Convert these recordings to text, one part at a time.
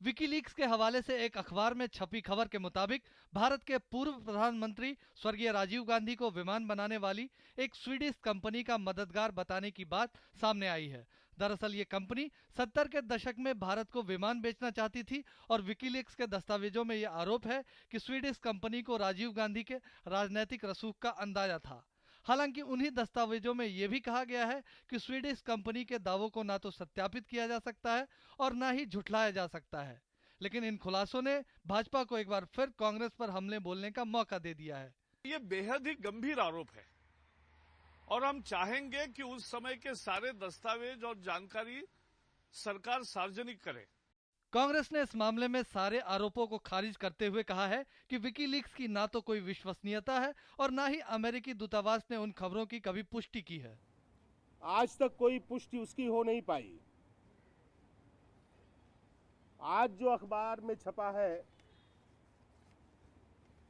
WikiLeaks के हवाले से एक अखबार में छपी खबर के मुताबिक भारत के पूर्व प्रधानमंत्री स्वर्गीय राजीव गांधी को विमान बनाने वाली एक स्वीडिश कंपनी का मददगार बताने की बात सामने आई है। दरअसल ये कंपनी 70 के दशक में भारत को विमान बेचना चाहती थी और विकीलीक्स के दस्तावेजों में यह आरोप है कि स्वीडिश कंपनी को राजीव गांधी के राजनीतिक रसूख का अंदाजा था। हालांकि उन्हीं दस्तावेजों में यह भी कहा गया है कि स्वीडिश कंपनी के दावों को ना तो सत्यापित किया जा सकता है और ना ही झुठलाया जा सकता है। लेकिन इन खुलासों ने भाजपा को एक बार फिर कांग्रेस पर हमले बोलने का मौका दे दिया है। ये बेहद ही गंभीर आरोप है और हम चाहेंगे कि उस समय के सारे दस्तावेज और जानकारी सरकार सार्वजनिक करे। कांग्रेस ने इस मामले में सारे आरोपों को खारिज करते हुए कहा है कि विकीलीक्स की ना तो कोई विश्वसनीयता है और ना ही अमेरिकी दूतावास ने उन खबरों की कभी पुष्टि की है। आज तक कोई पुष्टि उसकी हो नहीं पाई। आज जो अखबार में छपा है,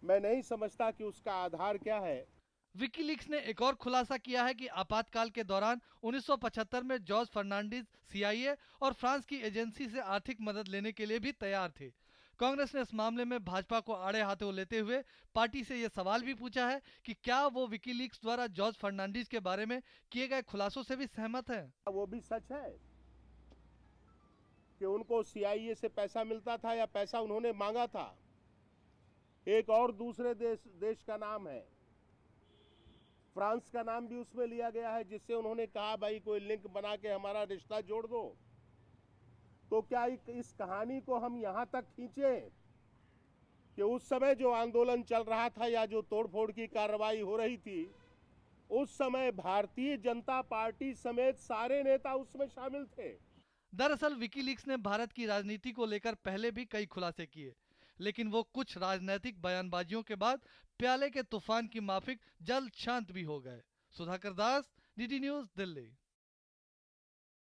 मैं नहीं समझता कि उसका आधार क्या है। विकीलीक्स ने एक और खुलासा किया है कि आपातकाल के दौरान 1975 में जॉर्ज फर्नांडिस सीआईए और फ्रांस की एजेंसी से आर्थिक मदद लेने के लिए भी तैयार थे। कांग्रेस ने इस मामले में भाजपा को आड़े हाथों लेते हुए पार्टी से यह सवाल भी पूछा है कि क्या वो विकीलीक्स द्वारा जॉर्ज फर्नांडिस के बारे में किए गए खुलासों से भी सहमत है। वो भी सच है कि उनको सीआईए से पैसा मिलता था या पैसा उन्होंने मांगा था। एक और दूसरे देश का नाम है, फ्रांस का नाम भी उसमें लिया गया है, जिससे उन्होंने कहा भाई कोई लिंक बना के हमारा रिश्ता जोड़ दो। तो क्या इस कहानी को हम यहां तक खींचे कि उस समय जो आंदोलन चल रहा था या जो तोड़फोड़ की कार्रवाई हो रही थी, उस समय भारतीय जनता पार्टी समेत सारे नेता उसमें शामिल थे। दरअसल विकीलीक्स ने भारत की राजनीति को लेकर पहले भी कई खुलासे किए, लेकिन वो कुछ राजनीतिक बयानबाजियों के बाद प्याले के तूफान की माफिक जल्द शांत भी हो गए। सुधाकर दास, डीडी न्यूज, दिल्ली।